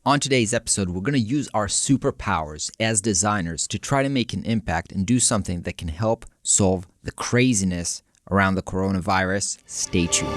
On today's episode, we're going to use our superpowers as designers to try to make an impact and do something that can help solve the craziness around the coronavirus. Stay tuned.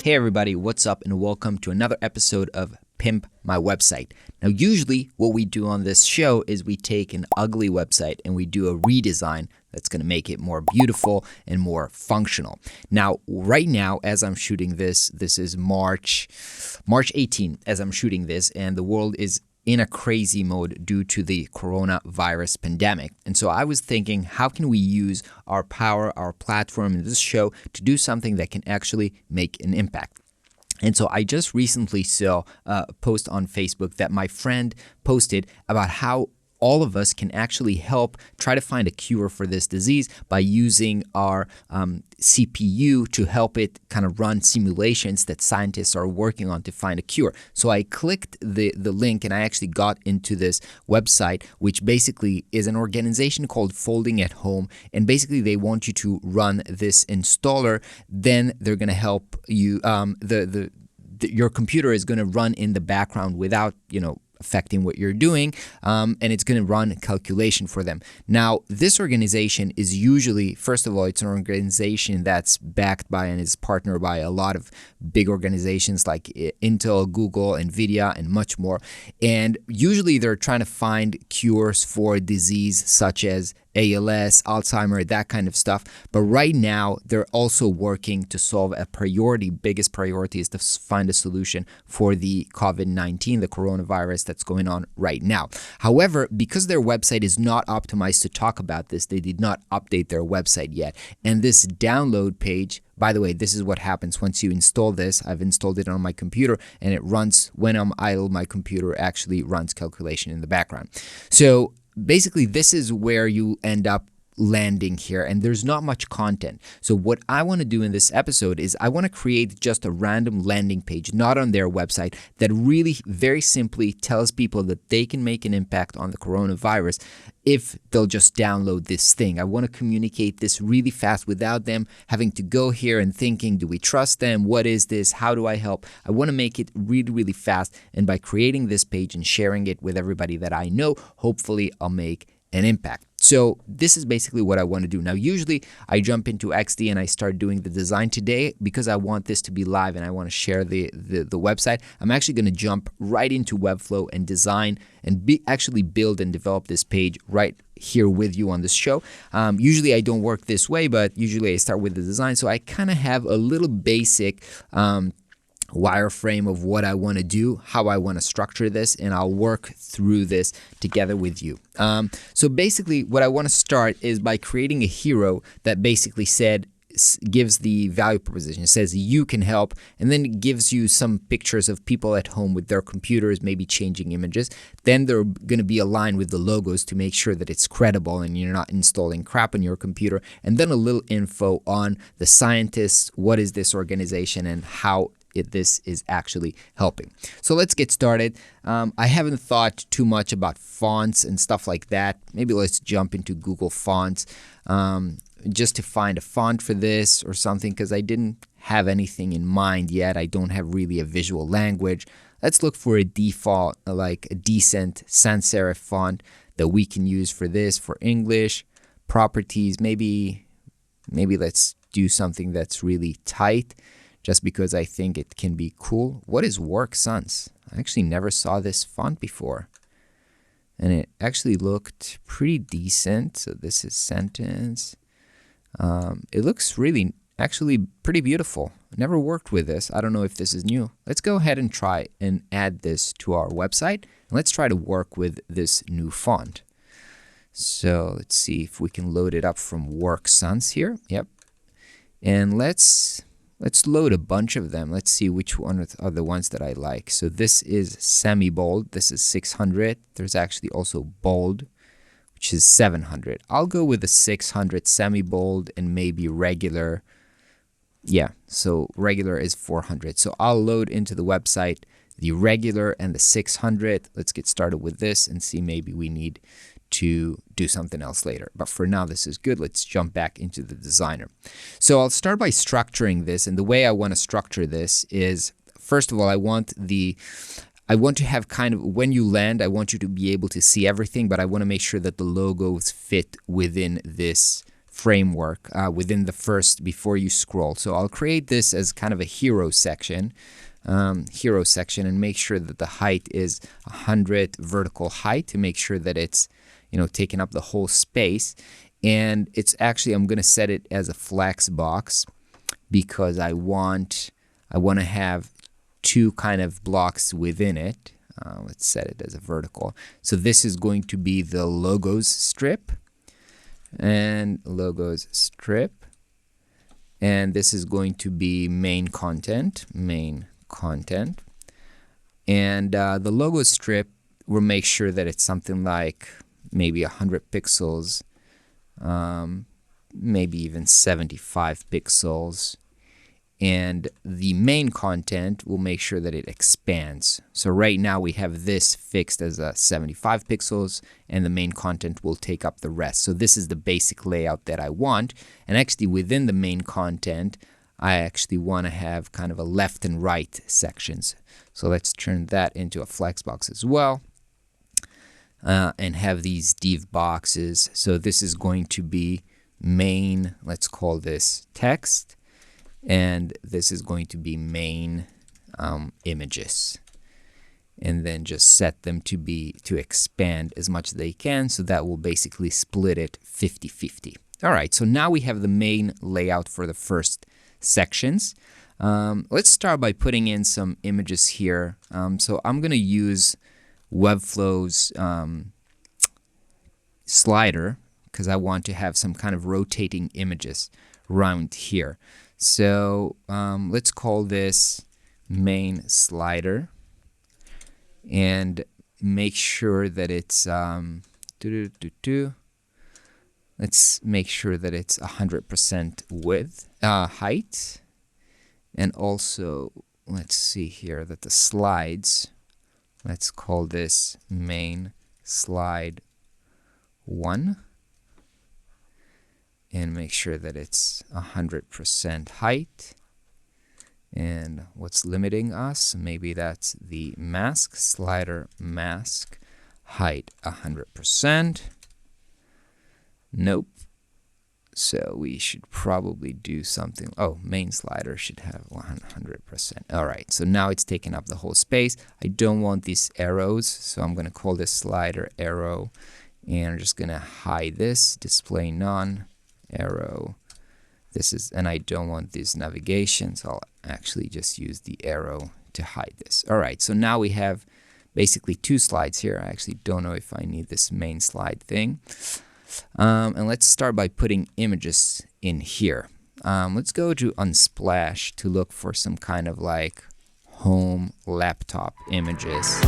Hey everybody, what's up and welcome to another episode of Pimp, my website. Now, usually what we do on this show is we take an ugly website and we do a redesign that's going to make it more beautiful and more functional. Now, right now, as I'm shooting this is March 18th as I'm shooting this, and the world is in a crazy mode due to the coronavirus pandemic. And so I was thinking, how can we use our power, our platform in this show to do something that can actually make an impact? And so I just recently saw a post on Facebook that my friend posted about how all of us can actually help try to find a cure for this disease by using our CPU to help it kind of run simulations that scientists are working on to find a cure. So I clicked the link and I actually got into this website, which basically is an organization called Folding at Home. And basically they want you to run this installer. Then they're going to help you. Your computer is going to run in the background without, affecting what you're doing, and it's going to run a calculation for them. Now, this organization is usually, first of all, it's an organization that's backed by and is partnered by a lot of big organizations like Intel, Google, Nvidia, and much more. And usually they're trying to find cures for disease such as ALS, Alzheimer, that kind of stuff. But right now, they're also working to solve a priority. Biggest priority is to find a solution for the COVID-19, the coronavirus that's going on right now. However, because their website is not optimized to talk about this, they did not update their website yet. And this download page, by the way, this is what happens once you install this. I've installed it on my computer and it runs when I'm idle. My computer actually runs calculation in the background. So basically, this is where you end up landing here, and there's not much content. So what I want to do in this episode is I want to create just a random landing page, not on their website, that really very simply tells people that they can make an impact on the coronavirus if they'll just download this thing. I want to communicate this really fast without them having to go here and thinking, do we trust them? What is this? How do I help? I want to make it really, really fast. And by creating this page and sharing it with everybody that I know, hopefully I'll make an impact. So this is basically what I want to do. Now, usually I jump into XD and I start doing the design. Today, because I want this to be live and I want to share the website, I'm actually going to jump right into Webflow and design and actually build and develop this page right here with you on this show. Usually I don't work this way, but usually I start with the design. So I kind of have a little basic wireframe of what I want to do, how I want to structure this, and I'll work through this together with you. So basically what I want to start is by creating a hero that basically gives the value proposition. It says you can help, and then it gives you some pictures of people at home with their computers, maybe changing images. Then they're going to be aligned with the logos to make sure that it's credible and you're not installing crap on your computer. And then a little info on the scientists, what is this organization, and how this is actually helping. So let's get started. I haven't thought too much about fonts and stuff like that. Maybe let's jump into Google Fonts just to find a font for this or something, because I didn't have anything in mind yet. I don't have really a visual language. Let's look for a default, like a decent sans serif font that we can use for this, for English. Properties, maybe let's do something that's really tight, just because I think it can be cool. What is Work Sans? I actually never saw this font before. And it actually looked pretty decent. So this is Sentence. It looks really, actually pretty beautiful. Never worked with this. I don't know if this is new. Let's go ahead and try and add this to our website. And let's try to work with this new font. So let's see if we can load it up from Work Sans here. Yep. And let's load a bunch of them. Let's see which one are the ones that I like. So this is semi-bold. This is 600. There's actually also bold, which is 700. I'll go with the 600 semi-bold and maybe regular. Yeah, so regular is 400. So I'll load into the website the regular and the 600. Let's get started with this and see, maybe we need to do something else later. But for now, this is good. Let's jump back into the designer. So I'll start by structuring this. And the way I want to structure this is, first of all, I want to have kind of, when you land, I want you to be able to see everything, but I want to make sure that the logos fit within this framework, within the first, before you scroll. So I'll create this as kind of a hero section, and make sure that the height is 100 vertical height to make sure that it's, taking up the whole space. And it's actually, I'm going to set it as a flex box because I want to have two kind of blocks within it. Let's set it as a vertical. So this is going to be the logos strip, and and this is going to be main content, and the logo strip, we'll make sure that it's something like maybe 100 pixels, maybe even 75 pixels. And the main content, will make sure that it expands. So right now we have this fixed as a 75 pixels, and the main content will take up the rest. So this is the basic layout that I want. And actually within the main content, I actually want to have kind of a left and right sections. So let's turn that into a flex box as well. And have these div boxes. So this is going to be main, let's call this text. And this is going to be main images. And then just set them to expand as much as they can. So that will basically split it 50-50. All right, so now we have the main layout for the first sections. Let's start by putting in some images here. So I'm going to use Webflow's slider because I want to have some kind of rotating images around here. So let's call this main slider and make sure that it's let's make sure that it's 100% width, height, and also let's see here that the slides, let's call this main slide 1. And make sure that it's 100% height. And what's limiting us? Maybe that's the mask, slider mask, height 100%. Nope. So we should probably do something. Oh, main slider should have 100%. All right, so now it's taking up the whole space. I don't want these arrows, so I'm going to call this slider arrow. And I'm just going to hide this, display none. Arrow. This is, and I don't want this navigation, so I'll actually just use the arrow to hide this. All right, so now we have basically two slides here. I actually don't know if I need this main slide thing. And let's start by putting images in here. Let's go to Unsplash to look for some kind of like home laptop images.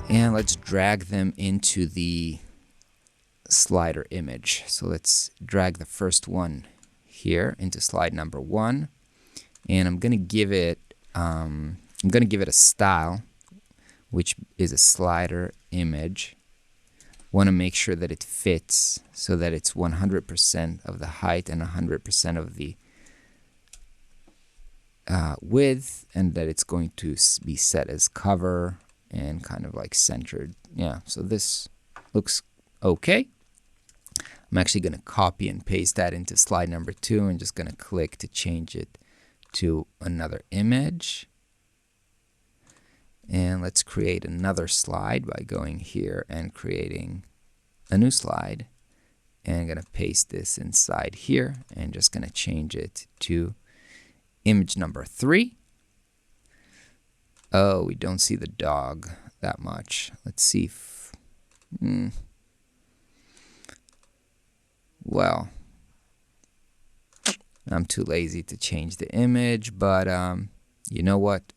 And let's drag them into the slider image. So let's drag the first one here into slide number 1, and I'm gonna give it a style, which is a slider image. Want to make sure that it fits so that it's 100% of the height and 100% of the width, and that it's going to be set as cover and kind of like centered. Yeah, so this looks okay. I'm actually going to copy and paste that into slide number 2 and just going to click to change it to another image. And let's create another slide by going here and creating a new slide. And I'm going to paste this inside here and just going to change it to image number 3. Oh, we don't see the dog that much. Let's see if... Well, I'm too lazy to change the image, but you know what?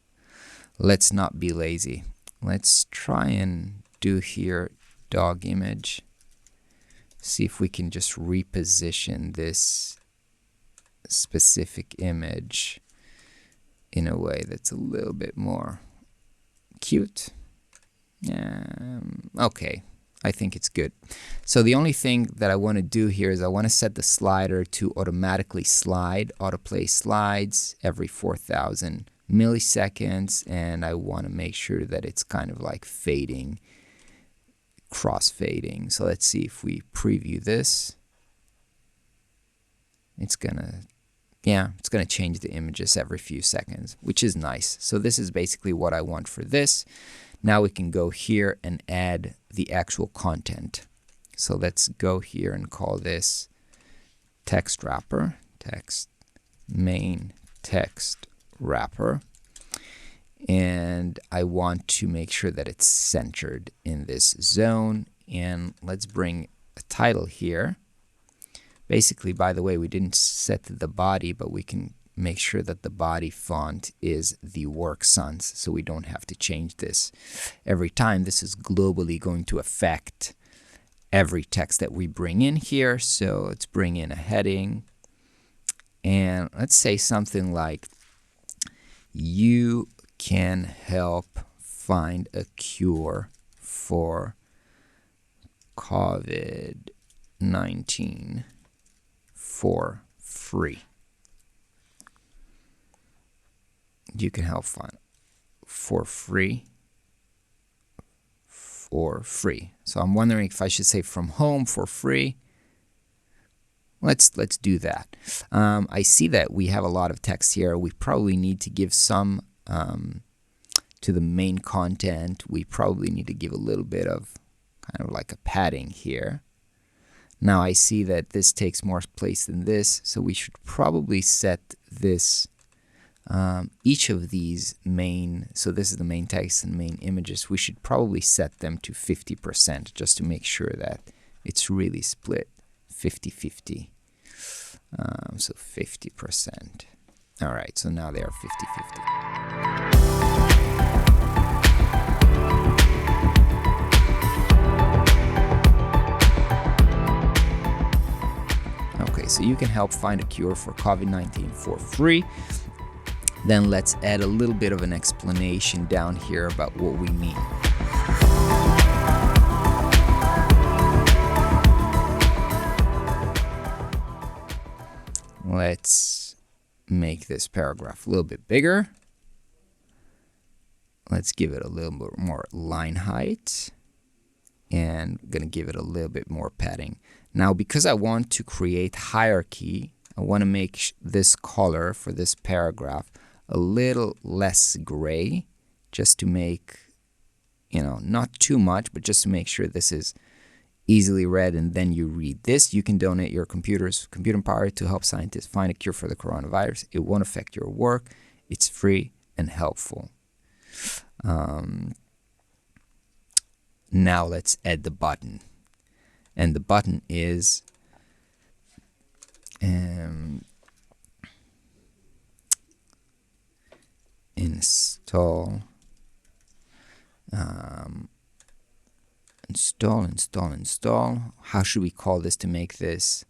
Let's not be lazy. Let's try and do here dog image. see if we can just reposition this specific image in a way that's a little bit more cute. Okay, I think it's good. So the only thing that I want to do here is I want to set the slider to automatically slide, autoplay slides every 4,000 milliseconds, and I want to make sure that it's kind of like fading, cross-fading. So let's see if we preview this. It's gonna change the images every few seconds, which is nice. So this is basically what I want for this. Now we can go here and add the actual content. So let's go here and call this text wrapper, text main text wrapper. And I want to make sure that it's centered in this zone. And let's bring a title here. Basically, by the way, we didn't set the body, but we can make sure that the body font is the work sans, so we don't have to change this every time. This is globally going to affect every text that we bring in here. So let's bring in a heading, and let's say something like, you can help find a cure for COVID-19 for free. You can help find for free. So I'm wondering if I should say from home for free. Let's do that. I see that we have a lot of text here. We probably need to give some to the main content. We probably need to give a little bit of kind of like a padding here. Now I see that this takes more place than this, so we should probably set this, each of these main, so this is the main text and main images, we should probably set them to 50% just to make sure that it's really split 50-50. So 50%. All right, so now they are 50-50. So you can help find a cure for COVID-19 for free. Then let's add a little bit of an explanation down here about what we mean. Let's make this paragraph a little bit bigger. Let's give it a little bit more line height. And I'm going to give it a little bit more padding. Now, because I want to create hierarchy, I want to make this color for this paragraph a little less gray, just to make, not too much, but just to make sure this is easily read and then you read this. You can donate your computing power to help scientists find a cure for the coronavirus. It won't affect your work. It's free and helpful. Now let's add the button. And the button is install How should we call this to make this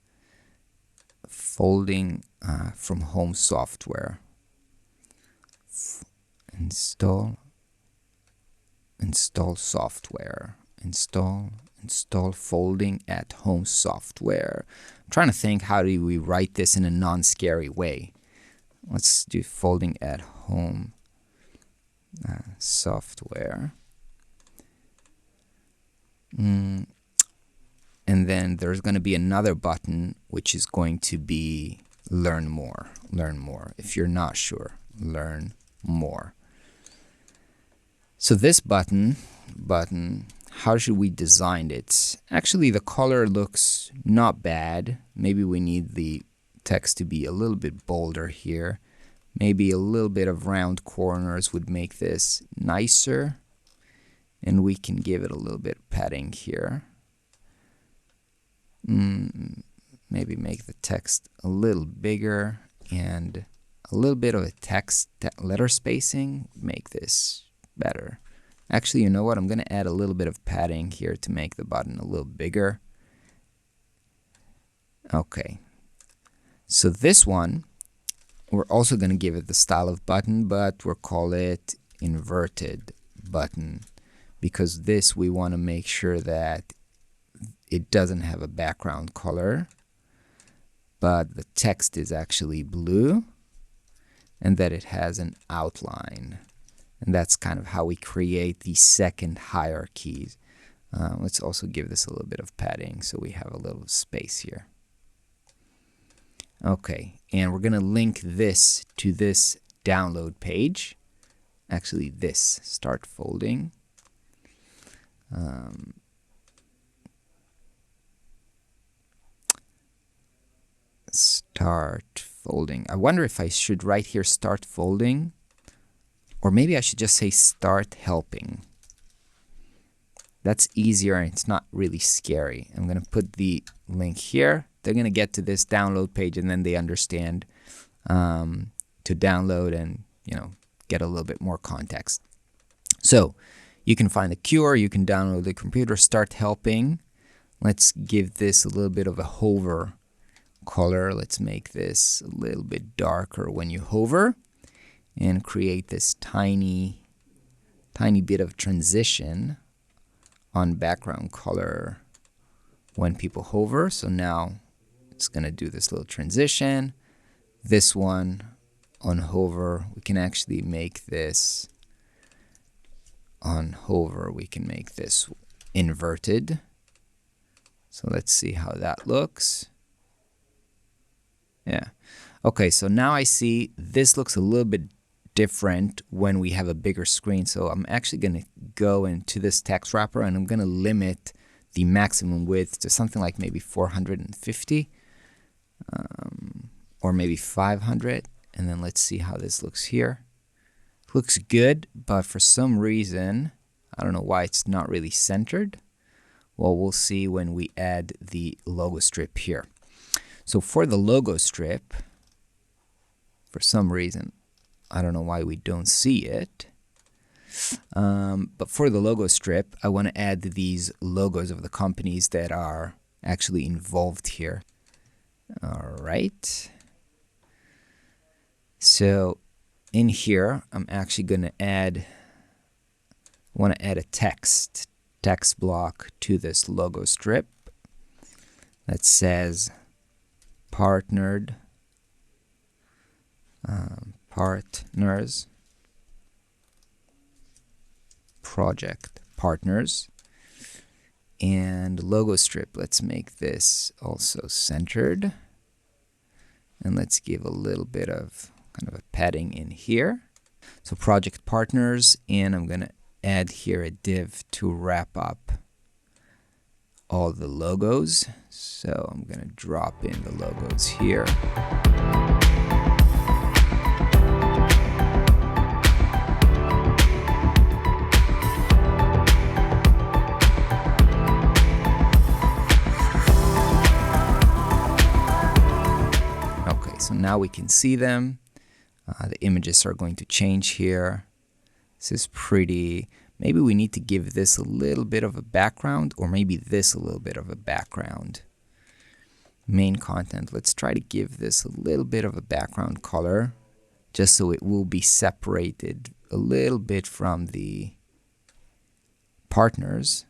folding from home software? Install software. Install folding at home software. I'm trying to think, how do we write this in a non-scary way? Let's do folding at home software. And then there's going to be another button which is going to be learn more. Learn more. If you're not sure, learn more. So this button, how should we design it? Actually, the color looks not bad. Maybe we need the text to be a little bit bolder here. Maybe a little bit of round corners would make this nicer. And we can give it a little bit of padding here. Maybe make the text a little bigger, and a little bit of a text letter spacing would make this better. Actually, you know what? I'm going to add a little bit of padding here to make the button a little bigger. Okay, so this one, we're also going to give it the style of button, but we'll call it inverted button, because this we want to make sure that it doesn't have a background color, but the text is actually blue, and that it has an outline. And that's kind of how we create the second hierarchies. Let's also give this a little bit of padding so we have a little space here. Okay, and we're going to link this to this download page. Actually, this, start folding. Start folding. I wonder if I should write here start folding, or maybe I should just say start helping. That's easier and it's not really scary. I'm going to put the link here. They're going to get to this download page and then they understand to download and, you know, get a little bit more context. So you can find the cure, you can download the computer, start helping. Let's give this a little bit of a hover color. Let's make this a little bit darker when you hover and create this tiny bit of transition on background color when people hover. So now it's going to do this little transition. This one on hover, we can actually make this on hover, we can make this inverted. So let's see how that looks. Yeah. Okay, so now I see this looks a little bit different when we have a bigger screen. So I'm actually going to go into this text wrapper and I'm going to limit the maximum width to something like maybe 450 or maybe 500. And then let's see how this looks here. Looks good, but for some reason, I don't know why it's not really centered. Well, we'll see when we add the logo strip here. So for the logo strip, for some reason, I don't know why we don't see it. But for the logo strip, I want to add these logos of the companies that are actually involved here. All right. So in here, I'm actually going to want to add a text block to this logo strip that says partnered, partners, project partners, and logo strip. Let's make this also centered, and let's give a little bit of kind of a padding in here. So project partners, and I'm going to add here a div to wrap up all the logos. So I'm going to drop in the logos here. Okay, so now we can see them. The images are going to change here. This is pretty. Maybe we need to give this a little bit of a background, or maybe this a little bit of a background. Main content. Let's try to give this a little bit of a background color, just so it will be separated a little bit from the partners.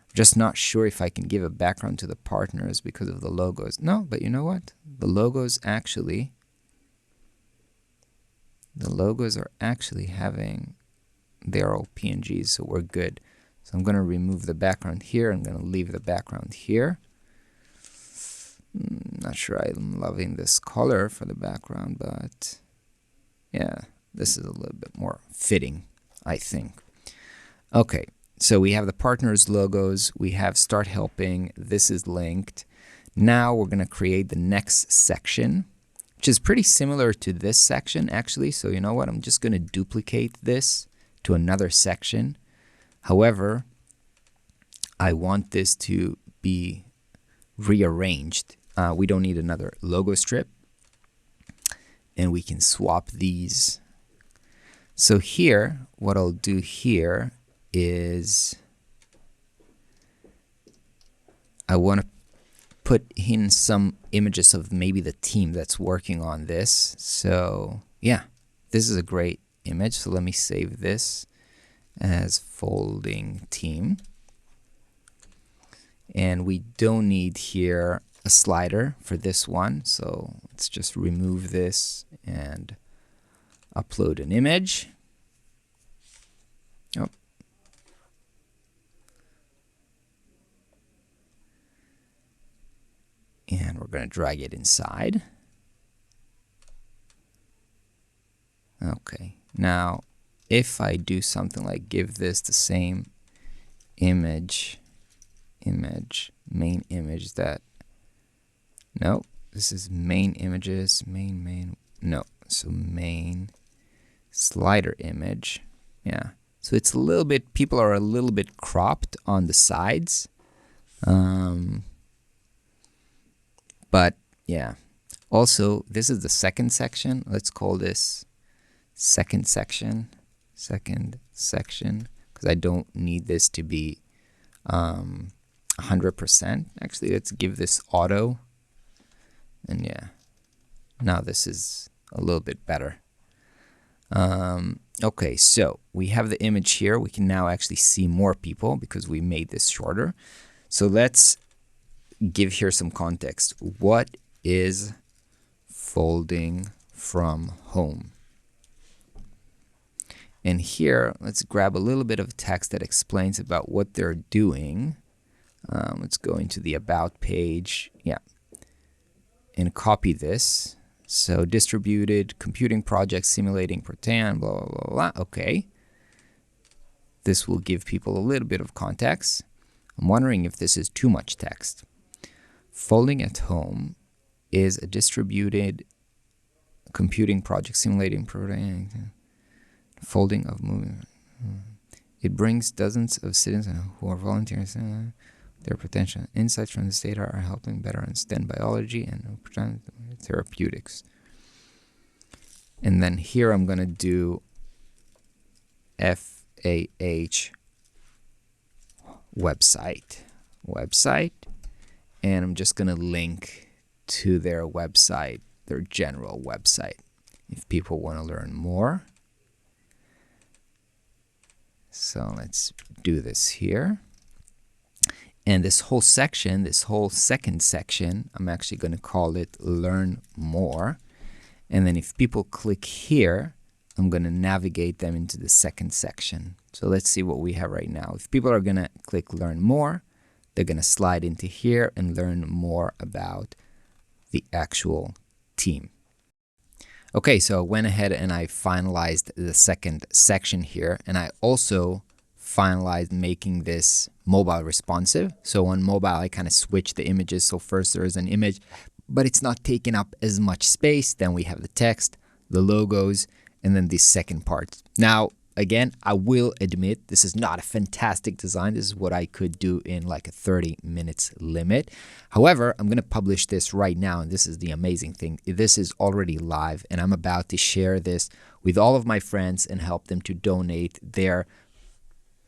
I'm just not sure if I can give a background to the partners because of the logos. No, but you know what? The logos are actually having, they're all PNGs, so we're good. So I'm going to remove the background here. I'm going to leave the background here. Not sure I'm loving this color for the background, but yeah, this is a little bit more fitting, I think. Okay, so we have the partners logos. We have start helping. This is linked. Now we're going to create the next section, which is pretty similar to this section, actually. So you know what? I'm just going to duplicate this to another section. However, I want this to be rearranged. We don't need another logo strip, and we can swap these. So here, what I'll do here is I want to put in some images of maybe the team that's working on this. So yeah, this is a great image. So let me save this as folding team. And we don't need here a slider for this one. So let's just remove this and upload an image. Oh. And we're going to drag it inside. Okay, now if I do something like give this the same image, main image that, no, this is main images, no, so main slider image. Yeah, so it's a little bit, people are a little bit cropped on the sides. But yeah, also this is the second section. Let's call this second section, because I don't need this to be 100%. Actually, let's give this auto. And yeah, now this is a little bit better. Okay, so we have the image here. We can now actually see more people because we made this shorter. So let's give here some context. What is folding from home? And here, let's grab a little bit of text that explains about what they're doing. Let's go into the About page. Yeah. And copy this. So distributed computing project simulating Protean, blah, blah, blah, blah. Okay. This will give people a little bit of context. I'm wondering if this is too much text. Folding at home is a distributed computing project simulating Protean. Folding of moving. It brings dozens of citizens who are volunteers. Their potential insights from this data are helping better understand biology and therapeutics. And then here I'm going to do FAH website, and I'm just going to link to their website, their general website, if people want to learn more. So let's do this here. And this whole section, this whole second section, I'm actually going to call it Learn More. And then if people click here, I'm going to navigate them into the second section. So let's see what we have right now. If people are going to click Learn More, they're going to slide into here and learn more about the actual team. Okay, so I went ahead and I finalized the second section here, and I also finalized making this mobile responsive. So on mobile, I kind of switched the images. So first there is an image, but it's not taking up as much space. Then we have the text, the logos, and then the second part. Now, again, I will admit this is not a fantastic design. This is what I could do in like a 30 minutes limit. However, I'm going to publish this right now, and this is the amazing thing. This is already live, and I'm about to share this with all of my friends and help them to donate their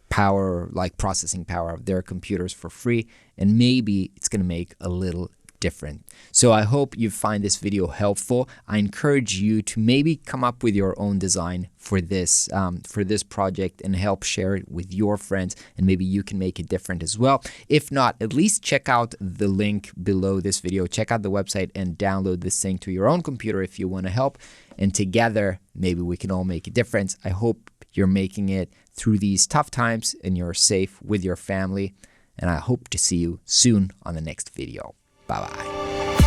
power, like processing power of their computers for free, and maybe it's going to make a little different. So I hope you find this video helpful. I encourage you to maybe come up with your own design for this project and help share it with your friends, and maybe you can make it different as well. If not, at least check out the link below this video. Check out the website and download this thing to your own computer if you want to help, and together maybe we can all make a difference. I hope you're making it through these tough times and you're safe with your family, and I hope to see you soon on the next video. Bye-bye.